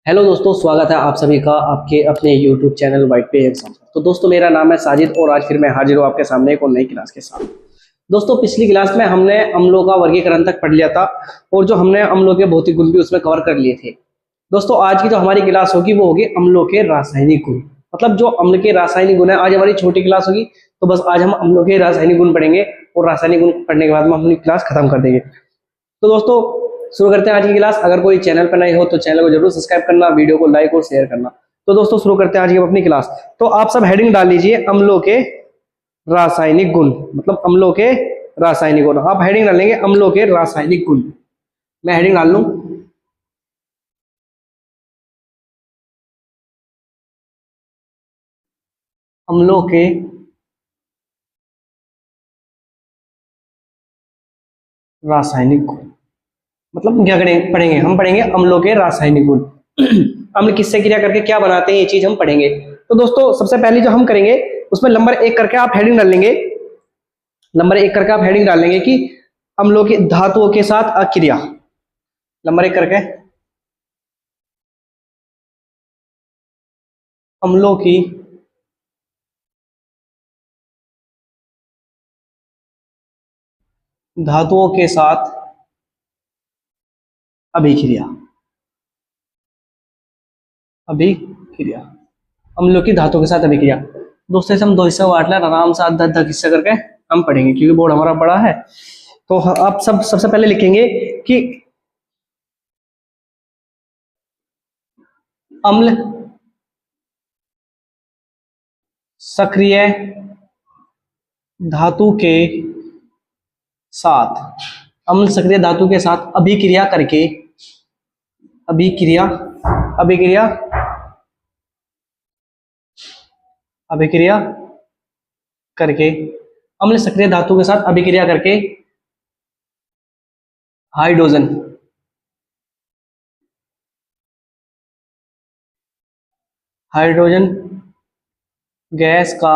Hello दोस्तों, स्वागत है आप सभी का आपके अपने YouTube चैनल वाइट पे एग्जाम पर। तो दोस्तों, मेरा नाम है साजिद और आज फिर मैं हाजिर हूँ आपके सामने एक और नई क्लास के साथ। दोस्तों, पिछली क्लास में हमने अम्लों का वर्गीकरण तक पढ़ लिया था और जो हमने अम्लों के भौतिक गुण भी उसमें कवर कर लिए थे। दोस्तों, आज की जो हमारी क्लास होगी वो होगी अम्लों के रासायनिक गुण। मतलब जो अम्ल के रासायनिक गुण है, आज हमारी छोटी क्लास होगी। तो बस आज हम अम्लों के रासायनिक गुण पढ़ेंगे और रासायनिक गुण पढ़ने के बाद हम अपनी क्लास खत्म कर देंगे। तो दोस्तों, शुरू करते हैं आज की क्लास। अगर कोई चैनल पर नए हो तो चैनल को जरूर सब्सक्राइब करना, वीडियो को लाइक और शेयर करना। तो दोस्तों, शुरू करते हैं आज की अपनी क्लास। तो आप सब हेडिंग डाल लीजिए अम्लों के रासायनिक गुण, मतलब अम्लों के रासायनिक गुण। आप हेडिंग डालेंगे अम्लों के रासायनिक गुण। मैं हेडिंग डाल लूं, अम्लों के रासायनिक गुण। मतलब क्या करेंगे, पढ़ेंगे हम पढ़ेंगे अम्लों के रासायनिक गुण। अम्ल किससे क्रिया करके क्या बनाते हैं, ये चीज हम पढ़ेंगे। तो दोस्तों, सबसे पहले जो हम करेंगे उसमें नंबर 1 करके आप हेडिंग डाल लेंगे। नंबर 1 करके आप हेडिंग डाल लेंगे कि अम्लों की धातुओं के साथ अक्रिया। नंबर 1 करके अम्लों की धातुओं के साथ अभिक्रिया। अभिक्रिया, अम्लों की धातुओं के साथ अभिक्रिया। दोस्तों, इसे हम दो हिस्से बांट लें, आराम से 10-10 हिस्से करके हम पढ़ेंगे क्योंकि बोर्ड हमारा बड़ा है। तो आप सबसे पहले लिखेंगे कि अम्ल सक्रिय धातु के साथ, अम्ल सक्रिय धातु के साथ अभिक्रिया करके, अभिक्रिया अभिक्रिया अभिक्रिया करके, अम्ल सक्रिय धातु के साथ अभिक्रिया करके हाइड्रोजन हाइड्रोजन गैस का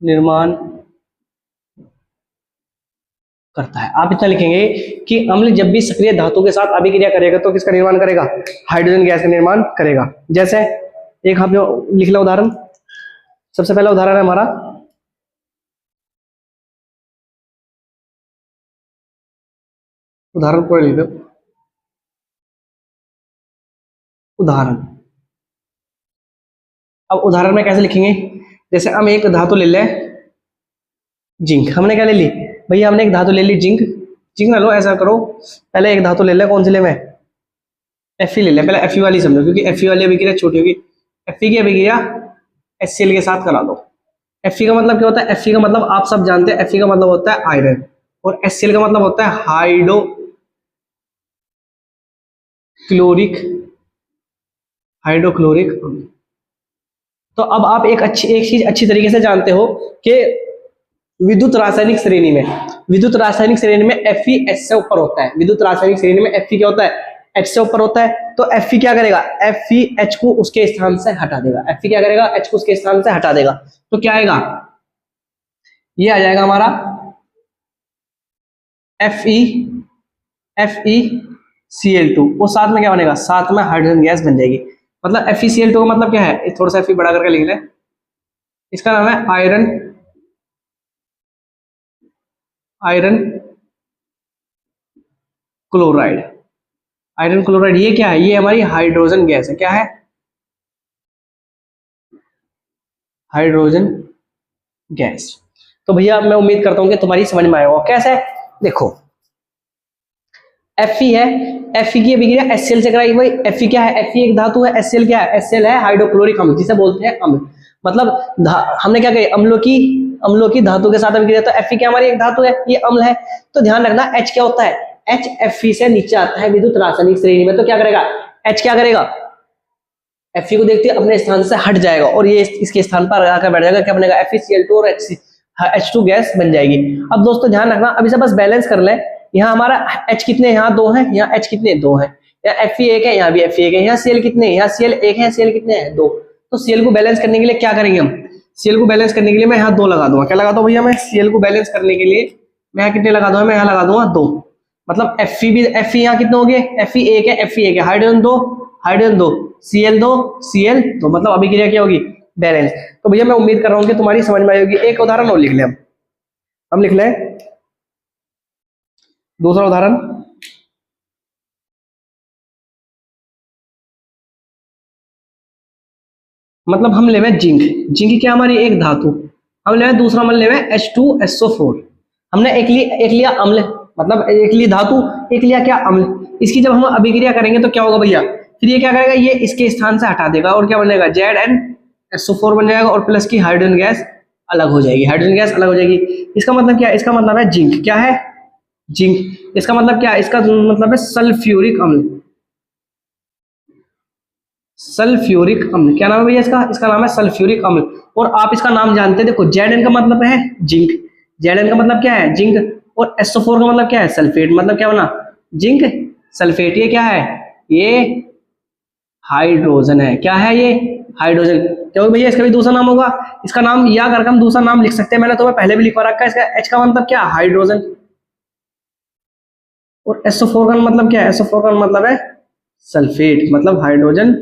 निर्माण करता है। आप इतना लिखेंगे कि अम्ल जब भी सक्रिय धातु के साथ अभिक्रिया करेगा तो किसका निर्माण करेगा? हाइड्रोजन गैस का निर्माण करेगा। जैसे एक आप लिख लो उदाहरण। सबसे पहला उदाहरण है हमारा, उदाहरण पूरा लिख लो। उदाहरण, अब उदाहरण में कैसे लिखेंगे? जैसे हम एक धातु ले लें, जिंक। हमने क्या ले ली भैया? हमने एक धातु ले ली जिंक। जिंक ना लो, ऐसा करो, पहले एक धातु ले ले। कौन सी ले? मैं Fe ले ले। पहले Fe वाली समझो क्योंकि Fe वाली अभिक्रिया छोटी होगी। Fe की अभिक्रिया HCl के साथ करा दो। Fe का मतलब क्या होता है? Fe का मतलब आप सब जानते हैं, Fe का मतलब होता है आयरन और HCl का मतलब होता है हाइड्रोक्लोरिक अम्ल। तो अब आप एक चीज अच्छी तरीके से जानते हो कि विद्युत रासायनिक श्रेणी में Fe H से ऊपर होता है। विद्युत रासायनिक श्रेणी में Fe क्या होता है? H से ऊपर होता है। तो Fe क्या करेगा? Fe H को उसके स्थान से हटा देगा। Fe क्या करेगा? H को उसके स्थान से हटा देगा। तो क्या आएगा? ये आ जाएगा हमारा FeCl2 और साथ में क्या बनेगा? साथ में हाइड्रोजन गैस बन जाएगी। मतलब FeCl2 का मतलब क्या है? थोड़ा सा Fe बड़ा करके लिख ले। इसका नाम है आयरन क्लोराइड। आयरन क्लोराइड ये क्या है? ये हमारी हाइड्रोजन गैस है। क्या है? Hydrogen gas. तो भैया मैं उम्मीद करता हूं कि तुम्हारी समझ में आया होगा। कैसे? देखो, Fe है, Fe की अभिक्रिया HCl से कराई। भाई Fe क्या है? Fe एक धातु है। HCl क्या है? HCl है हाइड्रोक्लोरिक अम्ल, जिसे बोलते हैं अम्ल। मतलब हमने क्या कही? अम्लों की धातु के साथ अभिक्रिया। तो Fe क्या हमारी एक धातु है, ये अम्ल है। तो ध्यान रखना H क्या होता है? H Fe से नीचे आता है विद्युत रासायनिक श्रेणी में। तो क्या करेगा? H क्या करेगा? Fe को देखते अपने स्थान से हट जाएगा और ये इसके स्थान पर आकर बैठ जाएगा। क्या बनेगा? FeCl2 और H2 गैस बन जाएगी। अब दोस्तों ध्यान रखना, अब इसे बस बैलेंस कर ले। यहाँ हमारा H कितने? यहाँ 2 है। यहाँ H कितने? 2 है। यहाँ Fe 1 है, यहाँ भी Fe 1 है। यहाँ Cl कितने? यहाँ Cl 1 है, Cl कितने हैं? 2। तो Cl को बैलेंस करने के लिए क्या करेंगे हम? Cl को बैलेंस करने के लिए मैं यहाँ 2 लगा दूंगा। क्या लगा दूं भैया? मैं Cl को बैलेंस करने के लिए मैं यहाँ कितने लगा दूंगा? मैं यहाँ लगा दूंगा 2। मतलब Fe भी, Fe यहाँ कितने हो गए, Fe एक है, Fe एक है, हाइड्रोजन दो, Cl2 मतलब अभिक्रिया क्या होगी, बैलेंस। तो भैया मैं उम्मीद कर रहा हूँ कि तुम्हारी समझ में आएगी। एक उदाहरण और लिख लें हम लिख लें दूसरा उदाहरण। मतलब हम लेवे जिंक, जिंक क्या हमारी एक धातु, हम लेवे दूसरा हम लेवे H2SO4। हमने एक लिया अम्ल, मतलब एक लिया धातु, एक लिया क्या अम्ल। इसकी जब हम अभिक्रिया करेंगे तो क्या होगा भैया, फिर ये क्या करेगा, ये इसके स्थान से हटा देगा और क्या बनेगा, ZnSO4 बन जाएगा और प्लस की हाइड्रोजन गैस अलग हो जाएगी, हाइड्रोजन गैस अलग हो जाएगी। इसका मतलब क्या है, इसका मतलब है जिंक, क्या है, जिंक। इसका मतलब क्या है, इसका मतलब है सल्फ्यूरिक अम्ल, सल्फ्यूरिक अम्ल। क्या नाम है भैया इसका, इसका नाम है सल्फ्यूरिक अम्ल। और आप इसका नाम जानते हैं, देखो Zn का मतलब है जिंक, Zn का मतलब क्या है, जिंक, और SO4 का मतलब क्या है, सल्फेट, मतलब क्या बना, जिंक सल्फेट। ये क्या है, ये हाइड्रोजन है, क्या है ये, हाइड्रोजन। क्योंकि भैया इसका भी दूसरा नाम होगा, इसका नाम या करके हम दूसरा नाम लिख सकते हैं, मैंने तुम्हें पहले भी लिखवा रखा है। इसका H का मतलब क्या, हाइड्रोजन, और SO4 का मतलब क्या है, SO4 का मतलब है सल्फेट, मतलब हाइड्रोजन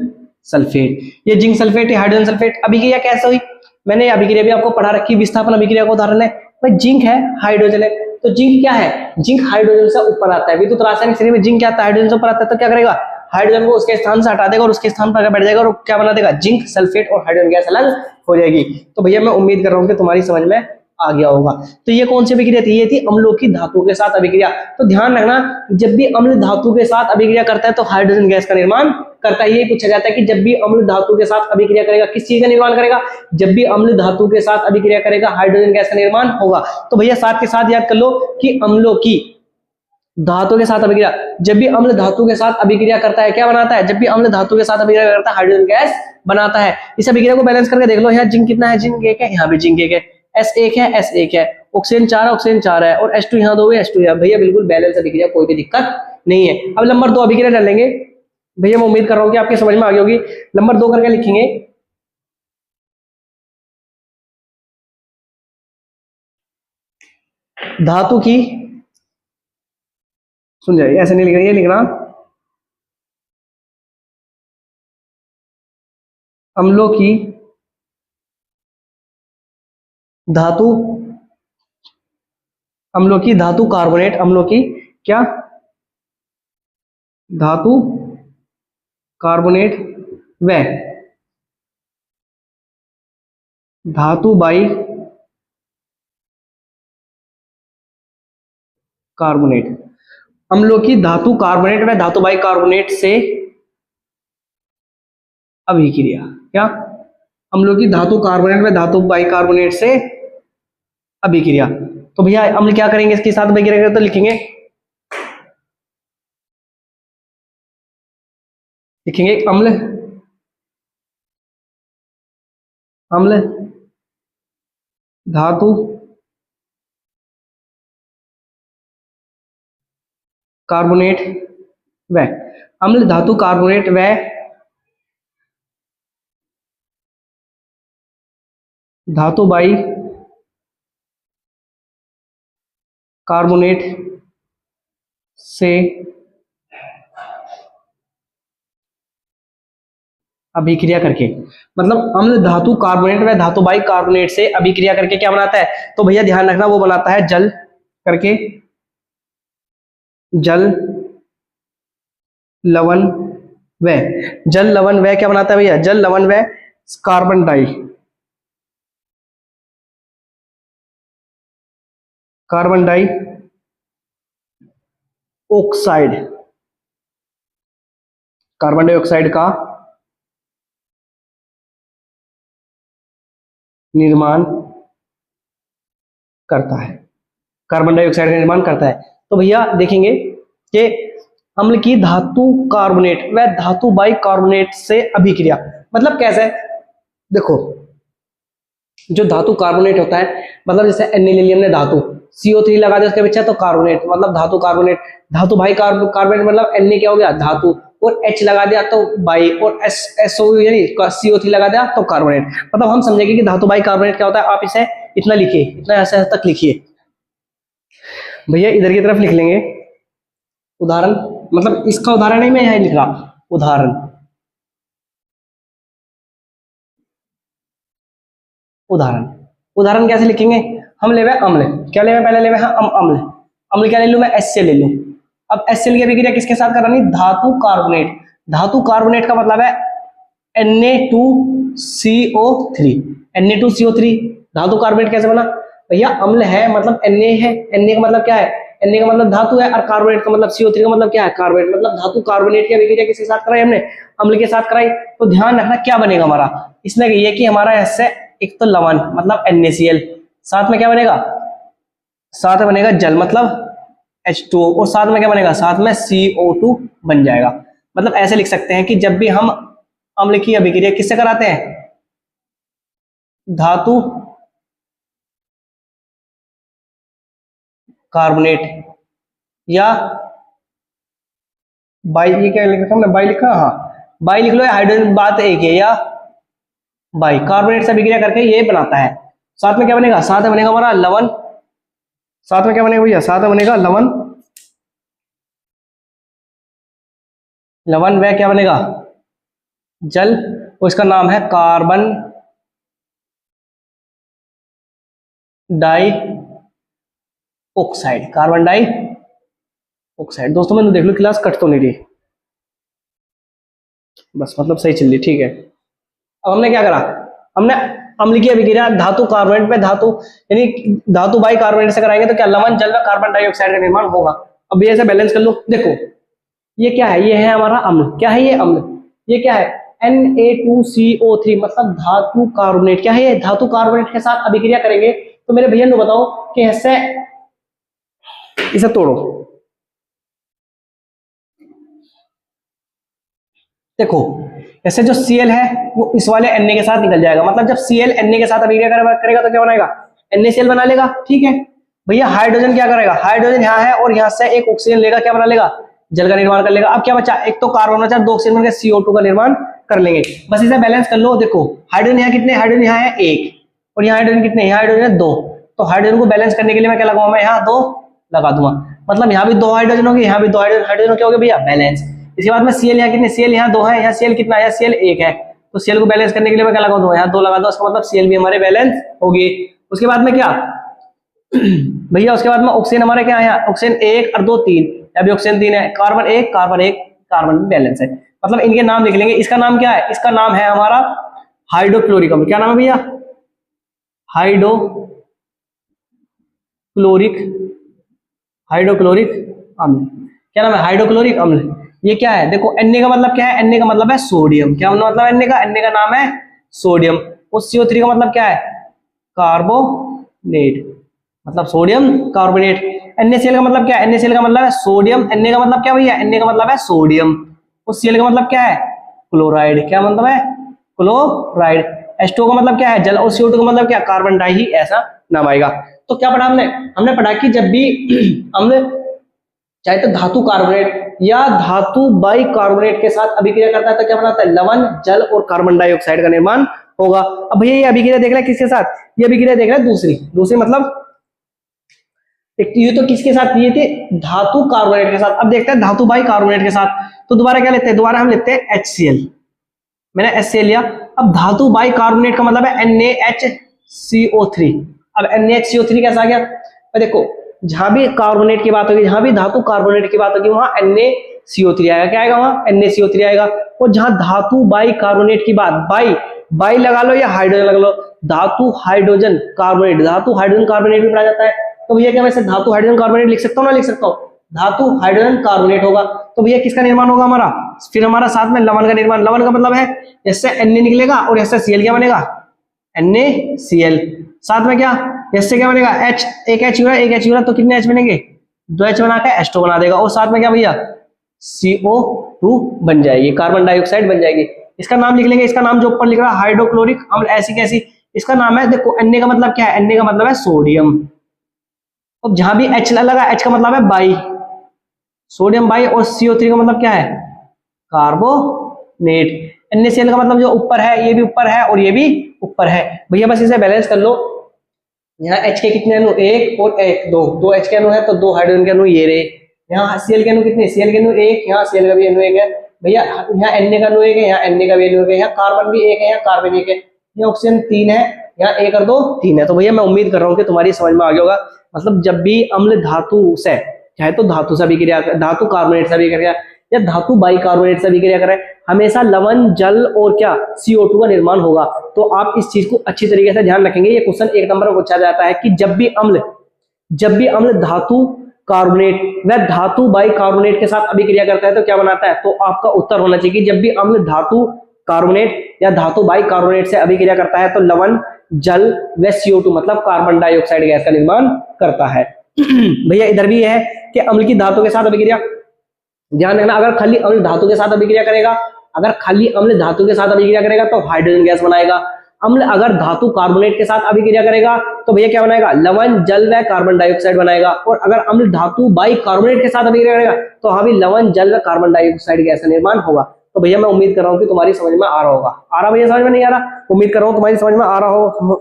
सल्फेट। ये जिंक सल्फेट, हाइड्रोजन सल्फेट। अभिक्रिया कैसे हुई, मैंने अभिक्रिया भी आपको पढ़ा रखी, विस्थापन अभिक्रिया का उदाहरण है भाई, जिंक है हाइड्रोजन है, तो जिंक क्या है, जिंक हाइड्रोजन से ऊपर आता है। विद्युत रासायनिक श्रेणी में जिंक क्या आता है, हाइड्रोजन से ऊपर आता है, तो क्या करेगा, हाइड्रोजन को उसके स्थान से हटा देगा और उसके स्थान पर बैठ जाएगा और क्या बना देगा, जिंक सल्फेट, और हाइड्रोजन गैस अलग हो जाएगी। तो भैया मैं उम्मीद कर रहा हूँ कि तुम्हारी समझ में आ गया होगा। तो ये कौन सी अभिक्रिया थी, ये थी अम्लों की धातु के साथ अभिक्रिया। तो ध्यान रखना, जब भी अम्ल धातु के साथ अभिक्रिया करता है तो हाइड्रोजन गैस का निर्माण करता है। ये पूछा जाता है कि जब भी अम्ल धातु के साथ अभिक्रिया करेगा किस चीज का निर्माण करेगा, जब भी अम्ल धातु के साथ अभिक्रिया करेगा हाइड्रोजन गैस का निर्माण होगा। तो भैया साथ के साथ याद कर लो कि अम्लों की धातु के साथ अभिक्रिया, जब भी अम्ल धातु के साथ अभिक्रिया करता है क्या बनाता है, जब भी अम्ल धातु के साथ अभिक्रिया करता है हाइड्रोजन गैस बनाता है। इस अभिक्रिया को बैलेंस करके देख लो, यहाँ जिंक कितना है, जिंक एक है, यहाँ भी जिंक एक है, S एक है, S एक है, ऑक्सीजन 4 है, ऑक्सीजन 4 है, और H2 यहाँ 2 है, H2 यहाँ। भैया बिल्कुल बैलेंस अभिक्रिया, कोई भी दिक्कत नहीं है। अब नंबर 2 अभिक्रिया डाल लेंगे। भैया मैं उम्मीद कर रहा हूँ कि आपके समझ में आ गई होगी। नंबर 2 करके लिखेंगे, धातु की, सुन जाइए ऐसे नहीं लिखना, ये लिखना अम्लों की धातु, अम्लों की धातु कार्बोनेट, अम्लों की क्या, धातु कार्बोनेट व धातु बाई कार्बोनेट, अम्लों की धातु कार्बोनेट व धातु बाई कार्बोनेट से अभिक्रिया, क्या, अम्लों की धातु कार्बोनेट व धातु बाई कार्बोनेट से अभिक्रिया। तो भैया अम्ल क्या करेंगे इसके साथ अभिक्रिया करें, तो लिखेंगे अम्ल, अम्ल धातु कार्बोनेट व, अम्ल धातु कार्बोनेट व धातु बाई कार्बोनेट से अभिक्रिया करके, मतलब अम्ल धातु कार्बोनेट व धातु बाई कार्बोनेट से अभिक्रिया करके क्या बनाता है, तो भैया ध्यान रखना वो बनाता है जल करके, जल लवण व, जल लवण व क्या बनाता है भैया, जल लवण व carbon di, carbon dioxide, carbon dioxide का निर्माण करता है, कार्बन डाइऑक्साइड का निर्माण करता है। तो भैया देखेंगे कि अम्ल की धातु कार्बोनेट व धातु बाई कार्बोनेट से अभिक्रिया, मतलब कैसे, देखो जो धातु कार्बोनेट होता है, मतलब जैसे एनिलियम ने धातु CO3 लगा दिया उसके पीछे तो कार्बोनेट, मतलब धातु कार्बोनेट, धातु बाई कार्बोनेट मतलब Na क्या हो गया धातु, और H लगा दिया तो बाई, और SO यानी CO3 लगा दिया तो कार्बोनेट। मतलब हम समझेंगे कि धातु बाई कार्बोनेट क्या होता है, आप इसे इतना लिखिए, इतना ऐसे तक लिखिए। भैया इधर की तरफ लिख लेंगे उदाहरण मतलब इसका उदाहरण नहीं मैं यहाँ लिख रहा, उदाहरण। उदाहरण उदाहरण कैसे लिखेंगे? हम ले अम्ल, क्या ले पहले ले अम्ल। अम्ल क्या ले लूं मैं? HCl ले लूं। अब HCl की अभिक्रिया किसके साथ करानी? धातु कार्बोनेट। धातु कार्बोनेट का मतलब है Na2CO3। Na2CO3 धातु कार्बोनेट कैसे बना भैया? अम्ल है मतलब Na है, Na का मतलब क्या है? Na का मतलब धातु है, और कार्बोनेट का मतलब CO3 का मतलब क्या है? कार्बोनेट। मतलब धातु कार्बोनेट की अभिक्रिया किसके साथ कराई हमने? अम्ल के साथ कराई। तो ध्यान रखना क्या बनेगा हमारा इसमें, ये कि हमारा इससे एक तो लवण मतलब NaCl, साथ में क्या बनेगा? साथ में बनेगा जल मतलब H2O, और साथ में क्या बनेगा? साथ में CO2 बन जाएगा। मतलब ऐसे लिख सकते हैं कि जब भी हम अम्ल की अभिक्रिया किससे कराते हैं? धातु कार्बोनेट या बाई, ये क्या लिखा हमने? बाई लिखा, हाँ बाई लिख लो, हाइड्रोजन बात एक है, या बाई कार्बोनेट से अभिक्रिया करके ये बनाता है। साथ में क्या बनेगा? साथ में बनेगा हमारा लवण। साथ में क्या बनेगा भैया? साथ में बनेगा लवण। लवण वह क्या बनेगा? जल, और इसका नाम है carbon dioxide. Carbon dioxide. दोस्तों मैंने देख लो क्लास कट तो नहीं रही, बस मतलब सही चल रही, ठीक है। अब हमने क्या करा? हमने अम्ल की अभिक्रिया धातु कार्बोनेट में धातु यानी धातु बाई कार्बोनेट से कराएंगे तो क्या? लवण जल में कार्बन डाइऑक्साइड का निर्माण होगा। अब ये ऐसे बैलेंस कर लो। देखो ये क्या है? ये है हमारा अम्ल। क्या है ये? अम्ल। ये क्या है? Na2CO3 मतलब धातु कार्बोनेट। क्या है ये? धातु कार्बोनेट के साथ अभिक्रिया करेंगे तो मेरे भैया ने बताओ कि ऐसे इसे तोड़ो। देखो ऐसे जो Cl है वो इस वाले Na के साथ निकल जाएगा। मतलब जब Cl Na के साथ अभिक्रिया करेगा तो क्या बनाएगा? NaCl बना लेगा, ठीक है भैया। हाइड्रोजन क्या करेगा? हाइड्रोजन यहाँ है और यहाँ से एक ऑक्सीजन लेगा, क्या बना लेगा? जल का निर्माण कर लेगा। अब क्या बचा? एक तो कार्बन बचा, दो ऑक्सीजन मिलकर CO2 का निर्माण कर लेंगे। बस इसे बैलेंस कर लो। देखो हाइड्रोजन यहाँ कितने? हाइड्रोजन यहाँ है एक, और यहाँ हाइड्रोजन कितने? यहाँ हाइड्रोजन है दो। तो हाइड्रोजन को बैलेंस करने के लिए मैं क्या लगाऊंगा? मैं यहाँ दो लगा दूंगा। मतलब यहाँ भी दो हाइड्रोजन होगी, यहाँ भी दो हाइड्रोजन। हाइड्रोजन क्या हो गया भैया? बैलेंस। इसके बाद में Cl यहाँ कितने? Cl यहाँ दो है, यहाँ Cl कितना है? Cl एक है। तो Cl को बैलेंस करने के लिए मैं क्या लगा दूंगा? यहाँ दो लगा दो, उसका मतलब Cl भी हमारे बैलेंस होगी। उसके बाद में क्या भैया? उसके बाद में ऑक्सीजन हमारे क्या है? ऑक्सीजन एक और दो तीन, अभी ऑक्सीजन तीन है। कार्बन एक, कार्बन एक, कार्बन बैलेंस है। मतलब इनके नाम लिख लेंगे। इसका नाम क्या है? इसका नाम है हमारा हाइड्रोक्लोरिक अम्ल। क्या नाम है भैया? हाइड्रोक्लोरिक हाइड्रोक्लोरिक अम्ल। क्या नाम है? हाइड्रोक्लोरिक अम्ल। ये क्या है? देखो Na का मतलब क्या है? Na का मतलब है सोडियम। क्या मतलब है Na का? Na का नाम है सोडियम। और CO3 का मतलब क्या है? कार्बोनेट, मतलब सोडियम कार्बोनेट। NaCl का मतलब क्या है? NaCl का मतलब है सोडियम। Na का मतलब क्या भैया? Na का मतलब है सोडियम, और Cl का मतलब क्या है? क्लोराइड। क्या मतलब है? क्लोराइड। H2O का मतलब क्या है? जल, और CO2 का मतलब क्या? कार्बन डाई ही, ऐसा नाम आएगा। तो क्या पढ़ा हमने? हमने पढ़ा कि जब भी अम्ल चाहे तो धातु कार्बोनेट या धातु बाई कार्बोनेट के साथ अभिक्रिया करता है तो क्या बनाता है? लवण जल और कार्बन डाइऑक्साइड का निर्माण होगा। अब भैया ये अभिक्रिया देख रहा है किसके साथ? ये अभिक्रिया देख रहा है दूसरी मतलब ये तो किसके साथ दिए थे? धातु कार्बोनेट के साथ। अब देखते हैं धातु बाई कार्बोनेट के साथ। तो दोबारा क्या लेते हैं? दोबारा हम लेते हैं HCl। मैंने HCl लिया। अब धातु बाई कार्बोनेट का मतलब है NaHCO3। अब NaHCO3 कैसा आ गया? देखो जहां भी कार्बोनेट की बात होगी, जहां भी धातु कार्बोनेट की बात होगी, वहां NaCO3 आएगा। क्या आएगा? वहां NaCO3 आएगा। और जहां धातु बाई कार्बोनेट की बात, बाई लगा लो या हाइड्रोजन लगा लो, धातु हाइड्रोजन कार्बोनेट, धातु हाइड्रोजन कार्बोनेट भी पढ़ा जाता है। तो भैया क्या वैसे धातु हाइड्रोजन कार्बोनेट लिख सकता हूँ ना? लिख सकता हूँ। धातु हाइड्रोजन कार्बोनेट होगा तो भैया किसका निर्माण होगा हमारा? फिर हमारा साथ में लवण का निर्माण। लवण का मतलब है इससे Na निकलेगा और इससे Cl क्या बनेगा? NaCl। साथ में क्या? इससे क्या बनेगा? H, एक H हुआ, एक H हुआ तो कितने H बनेंगे? दो H बना के H2 बना देगा। और साथ में क्या भैया? CO2 बन जाएगी, कार्बन डाइऑक्साइड बन जाएगी। इसका नाम लिख लेंगे। इसका नाम जो ऊपर लिख रहा है हाइड्रोक्लोरिक अम्ल, ऐसी कैसी? इसका नाम है, देखो Na का मतलब क्या है? Na का मतलब है सोडियम। अब जहां भी H लगा, H का मतलब है बाई, सोडियम बाई, और CO3 का मतलब क्या है? कार्बोनेट। NaCl का मतलब जो ऊपर है, ये भी ऊपर है और ये भी ऊपर है। भैया बस इसे बैलेंस कर लो। यहाँ H के कितने अणु? एक और एक, दो H के अणु है तो दो हाइड्रोजन के अणु ये रहे। यहाँ Cl के अणु कितने, Cl के अणु एक, यहाँ Cl का भी अणु एक है भैया, यहाँ Na का अणु एक है, यहाँ Na का भी अणु एक है, यहाँ कार्बन भी एक है, यहाँ कार्बन एक है, यहाँ ऑक्सीजन 3 है, यहाँ 1 और 2 3 है। तो भैया मैं उम्मीद कर रहा हूँ कि तुम्हारी समझ में आ गया होगा। मतलब जब भी अम्ल धातु से, चाहे तो धातु से अभिक्रिया, धातु कार्बोनेट से अभिक्रिया या धातु बाइकार्बोनेट से अभिक्रिया करें, हमेशा लवण, जल और क्या CO2 का निर्माण होगा। तो आप इस चीज को अच्छी तरीके से ध्यान रखेंगे। ये क्वेश्चन 1 नंबर में पूछा जाता है कि जब भी अम्ल धातु कार्बोनेट व धातु बाइकार्बोनेट के साथ अभिक्रिया करता है तो क्या बनाता है। तो आपका उत्तर होना चाहिए कि जब भी अम्ल धातु कार्बोनेट या धातु बाइकार्बोनेट से अभिक्रिया करता है तो लवण, जल व CO2 मतलब कार्बन डाइऑक्साइड गैस का निर्माण करता है। भैया इधर भी है कि अम्ल की धातु के साथ अभिक्रिया, ध्यान रखना, अगर खाली अम्ल धातु के साथ अभिक्रिया करेगा, अगर खाली अम्ल धातु के साथ अभिक्रिया करेगा तो हाइड्रोजन गैस बनाएगा। अम्ल अगर धातु कार्बोनेट के साथ अभिक्रिया करेगा तो भैया क्या बनाएगा, लवण, जल व कार्बन डाइऑक्साइड बनाएगा। और अगर अम्ल धातु बाइकार्बोनेट के साथ अभिक्रिया करेगा तो हाँ भी लवण, जल व कार्बन डाइऑक्साइड गैस का निर्माण होगा। तो भैया मैं उम्मीद कर रहा हूँ कि तुम्हारी समझ में आ रहा होगा। आ रहा भैया, समझ में नहीं आ रहा, उम्मीद कर रहा हूँ तुम्हारी समझ में आ रहा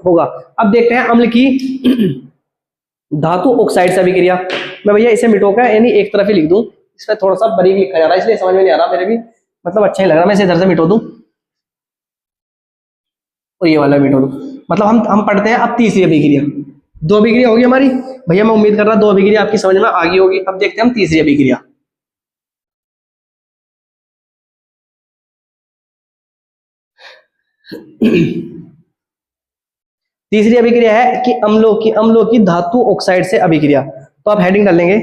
होगा। अब देखते हैं अम्ल की धातु ऑक्साइड से अभिक्रिया। मैं भैया इसे मिटोकर यानी एक तरफ ही लिख दूं, इसमें थोड़ा सा बारीक लिखा जा रहा है इसलिए समझ में नहीं आ रहा मेरे भी, मतलब अच्छा ही लग रहा। मैं इसे इधर से मिटो दूं और ये वाला मिटो दूं। मतलब हम पढ़ते हैं अब तीसरी अभिक्रिया। 2 अभिक्रिया होगी हमारी भैया, मैं उम्मीद कर रहा 2 अभिक्रिया आपकी समझ में आ गई होगी। अब देखते हैं हम तीसरी अभिक्रिया। तीसरी अभिक्रिया है कि अम्लों की धातु ऑक्साइड से अभिक्रिया। तो आप हेडिंग डाल लेंगे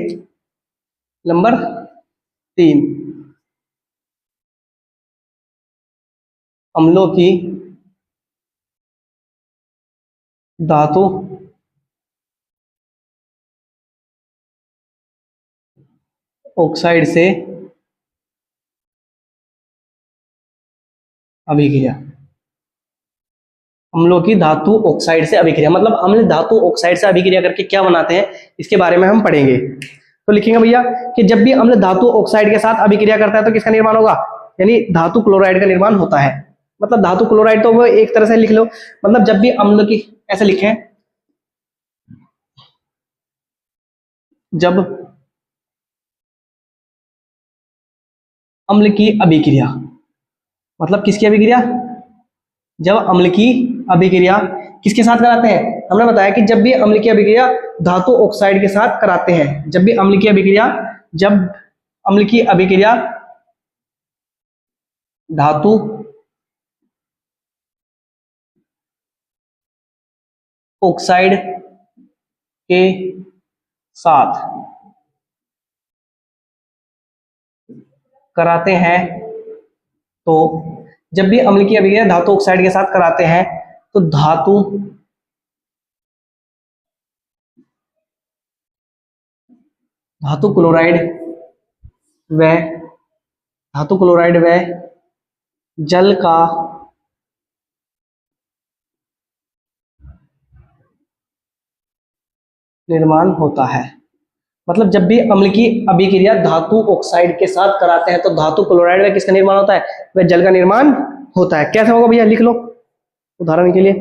नंबर 3, अम्लों की धातु ऑक्साइड से अभिक्रिया। अम्लों की धातु ऑक्साइड से अभिक्रिया मतलब अम्ल धातु ऑक्साइड से अभिक्रिया करके क्या बनाते हैं इसके बारे में हम पढ़ेंगे। तो लिखेंगे भैया कि जब भी अम्ल धातु ऑक्साइड के साथ अभिक्रिया करता है तो किसका निर्माण होगा, यानी धातु क्लोराइड का निर्माण होता है। मतलब धातु क्लोराइड तो वो एक तरह से लिख लो, मतलब जब भी अम्ल की, ऐसे लिखें, जब अम्ल की अभिक्रिया, मतलब किसकी अभिक्रिया, जब अम्ल की अभिक्रिया किसके साथ कराते हैं, हमने बताया कि जब भी अम्ल की अभिक्रिया धातु ऑक्साइड के साथ कराते हैं, जब भी अम्ल की अभिक्रिया, जब अम्ल की अभिक्रिया धातु ऑक्साइड के साथ कराते हैं, तो जब भी अम्ल की अभिक्रिया धातु ऑक्साइड के साथ कराते हैं तो धातु क्लोराइड व जल का निर्माण होता है। मतलब जब भी अम्ल की अभिक्रिया धातु ऑक्साइड के साथ कराते हैं तो धातु क्लोराइड में किसका निर्माण होता है, वह जल का निर्माण होता है। कैसे होगा भैया, लिख लो उदाहरण के लिए।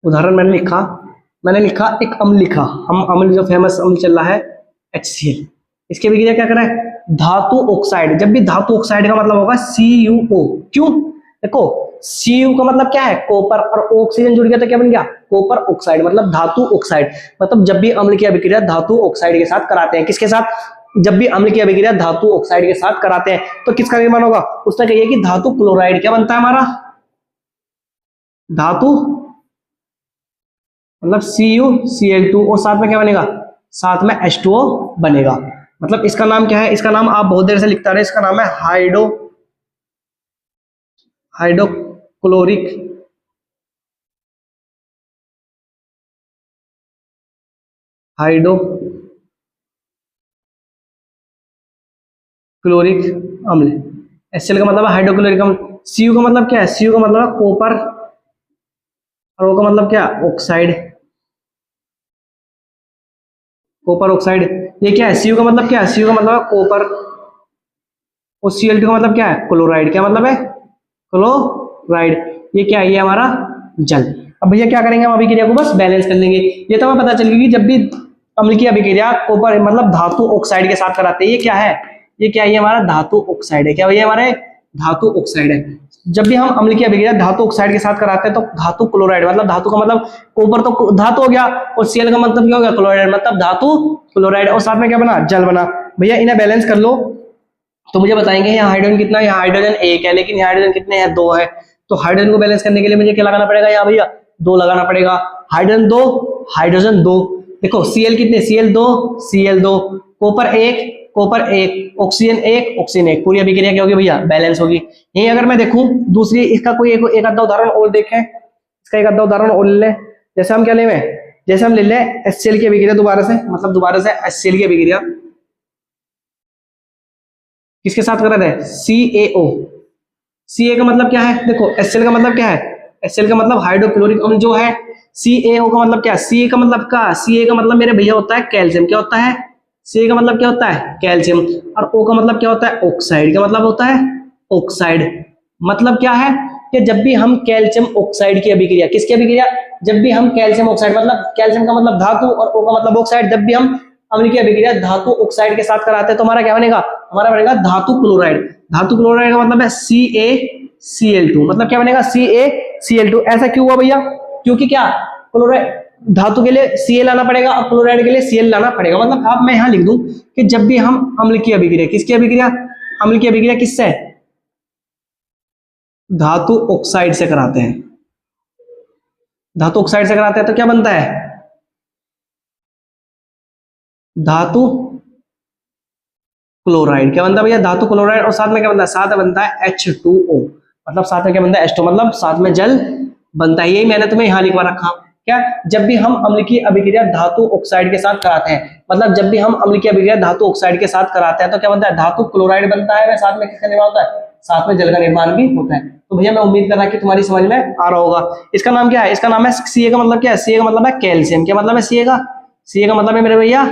उदाहरण मैंने लिखा एक अम्ल लिखा, हम अम्ल जो फेमस अम्ल चल रहा है HCl, इसकी अभिक्रिया क्या कर रहा है, धातु ऑक्साइड। जब भी धातु ऑक्साइड का मतलब होगा CuO। क्यों, देखो Cu का मतलब क्या है, कॉपर, और ऑक्सीजन जुड़ गया तो क्या बन गया, कॉपर ऑक्साइड, मतलब धातु ऑक्साइड। मतलब जब भी अम्ल की अभिक्रिया धातु ऑक्साइड के साथ कराते हैं, किसके साथ, जब भी अम्ल की अभिक्रिया धातु ऑक्साइड के साथ कराते हैं तो किसका निर्माण होगा, उसने कहिए कि धातु क्लोराइड क्या बनता है हमारा, धातु मतलब CuCl2 और साथ में क्या बनेगा, साथ में H2O बनेगा। मतलब इसका नाम क्या है, इसका नाम आप बहुत देर से लिखता रहे, इसका नाम है हाइड्रोक्लोरिक अम्ल। HCl का मतलब है हाइड्रोक्लोरिक अम्ल। Cu का मतलब क्या है, Cu का मतलब है कॉपर, और O का मतलब क्या है, ऑक्साइड, कॉपर ऑक्साइड। ये क्या है, Cu का मतलब क्या है, Cu का मतलब है कॉपर, और Cl2 का मतलब क्या है, क्लोराइड। क्या मतलब है, क्लोराइड। ये क्या है, ये हमारा जल। अब भैया क्या करेंगे, हम अभिक्रिया को बस बैलेंस कर लेंगे। ये तो हमें पता चल गई कि जब भी अम्ल की अभिक्रिया कॉपर मतलब धातु ऑक्साइड के साथ कराते हैं, ये क्या है, ये क्या है, ये हमारा धातु ऑक्साइड है। क्या भैया, हमारे धातु ऑक्साइड है। जब भी हम अम्ल की अभिक्रिया धातु ऑक्साइड के साथ कराते हैं तो धातु क्लोराइड, मतलब धातु का मतलब कॉपर तो धातु हो गया, और Cl का मतलब क्या हो गया, क्लोराइड, मतलब धातु क्लोराइड, और साथ में क्या बना, जल बना। भैया इन्हें बैलेंस कर लो तो मुझे बताएंगे यहाँ हाइड्रोजन कितना है, यहाँ हाइड्रोजन 1 है, लेकिन यहाँ हाइड्रोजन कितने हैं, 2 है। तो हाइड्रोजन को बैलेंस करने के लिए मुझे क्या लगाना पड़ेगा, यहाँ भैया 2 लगाना पड़ेगा। हाइड्रोजन 2, हाइड्रोजन 2, देखो Cl कितने, Cl2, कॉपर 1, ऑक्सीजन 1, पूरी अभिक्रिया क्या होगी भैया, बैलेंस होगी। यही अगर मैं देखूं दूसरी, इसका कोई एक आधा उदाहरण और देखें, इसका एक आधा उदाहरण और ले लें। जैसे हम क्या ले, जैसे हम ले लें HCl की अभिक्रिया दोबारा से, मतलब दोबारा से HCl की अभिक्रिया किसके साथ कर रहे थे, CaO। Ca का मतलब क्या है, देखो HCl का मतलब क्या है, HCl का मतलब हाइड्रोक्लोरिक अम्ल जो है। CaO का मतलब क्या है, Ca का मतलब Ca का मतलब मेरे भैया होता है कैल्शियम। क्या होता है, Ca का मतलब क्या होता है, कैल्शियम, और O का मतलब क्या होता है, ऑक्साइड का मतलब होता है ऑक्साइड। मतलब क्या है कि जब भी हम कैल्शियम ऑक्साइड की अभिक्रिया, किसकी अभिक्रिया, जब भी हम कैल्शियम ऑक्साइड, मतलब कैल्शियम का मतलब धातु और O का मतलब ऑक्साइड, जब भी हम अम्ल की अभिक्रिया धातु ऑक्साइड के साथ कराते हैं तो हमारा क्या बनेगा, हमारा बनेगा धातु क्लोराइड। धातु क्लोराइड का मतलब है CaCl2, मतलब क्या बनेगा, CaCl2। ऐसा क्यों हुआ भैया, क्योंकि क्या, क्लोराइड धातु के लिए Cl लाना पड़ेगा और क्लोराइड के लिए Cl लाना पड़ेगा। मतलब आप मैं यहां लिख दूं कि जब भी हम अम्ल की अभिक्रिया, किसकी अभिक्रिया, अम्ल की अभिक्रिया किससे, धातु ऑक्साइड से कराते हैं, धातु ऑक्साइड से कराते हैं तो क्या बनता है, धातु क्लोराइड। क्या बनता है भैया, धातु क्लोराइड, और साथ में क्या बनता है, साथ में बनता है H2O, मतलब साथ में क्या बनता है, H2, मतलब साथ में जल बनता है। यही मैंने तुम्हें यहां लिखवा रखा। क्या, जब भी हम अम्ल की अभिक्रिया धातु ऑक्साइड के साथ कराते हैं, मतलब जब भी हम अम्ल की अभिक्रिया धातु ऑक्साइड के साथ कराते हैं तो क्या बनता है, धातु क्लोराइड बनता है, साथ में किसका निर्माण होता है, साथ में जल का निर्माण भी होता है। तो भैया मैं उम्मीद कर रहा कि तुम्हारी समझ में आ रहा होगा। इसका नाम क्या है, इसका नाम है Ca का मतलब क्या है, Ca का मतलब है कैल्शियम। क्या मतलब है Ca का मतलब है मेरे भैया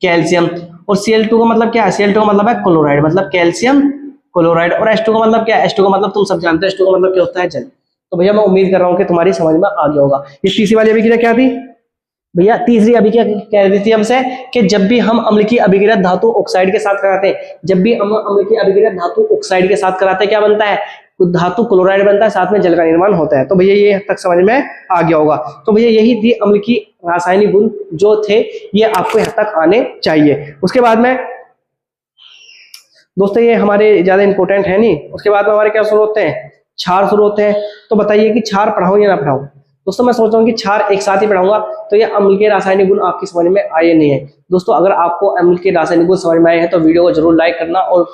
कैल्शियम। और Cl2 का मतलब क्या है, Cl2 का मतलब है क्लोराइड, मतलब कैल्शियम क्लोराइड। और H2 का मतलब क्या है, H2 का मतलब तुम सब जानते हो, H2 का मतलब क्या होता है, जल। तो भैया मैं उम्मीद कर रहा हूँ कि तुम्हारी समझ में आ गया होगा। ये तीसरी वाली अभिक्रिया क्या थी भैया, तीसरी अभिक्रिया कह रही थी हमसे कि जब भी हम अम्ल की अभिक्रिया धातु ऑक्साइड के साथ कराते हैं, जब भी हम अम्ल की अभिक्रिया धातु ऑक्साइड के साथ कराते हैं क्या बनता है, धातु क्लोराइड बनता है, साथ में जल का निर्माण होता है। तो भैया ये तक समझ में आ गया होगा। तो भैया यही थी अम्ल की रासायनिक गुण जो थे, ये आपको यहाँ तक आने चाहिए। उसके बाद में दोस्तों ये हमारे ज्यादा इंपॉर्टेंट है नहीं, उसके बाद में हमारे क्या शुरू होते हैं, क्षार शुरू होते हैं। तो बताइए कि क्षार पढ़ाऊं या ना पढ़ाऊं। दोस्तों मैं सोच रहा हूँ कि क्षार एक साथ ही पढ़ाऊंगा, तो ये अम्ल के रासायनिक गुण आपकी समझ में आए नहीं है। दोस्तों अगर आपको अम्ल के रासायनिक गुण समझ में आए हैं तो वीडियो को जरूर लाइक करना और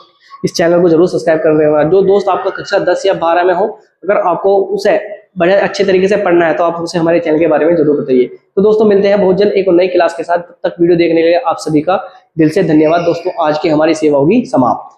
इस चैनल को जरूर सब्सक्राइब कर देना। जो दोस्त आपका कक्षा 10 या 12 में हो, अगर आपको उसे बड़े अच्छे तरीके से पढ़ना है तो आप उसे हमारे चैनल के बारे में जरूर बताइए। तो दोस्तों मिलते हैं बहुत जल्द एक और नई क्लास के साथ। तब तक वीडियो देखने के लिए आप सभी का दिल से धन्यवाद। दोस्तों आज की हमारी सेवा होगी समाप्त।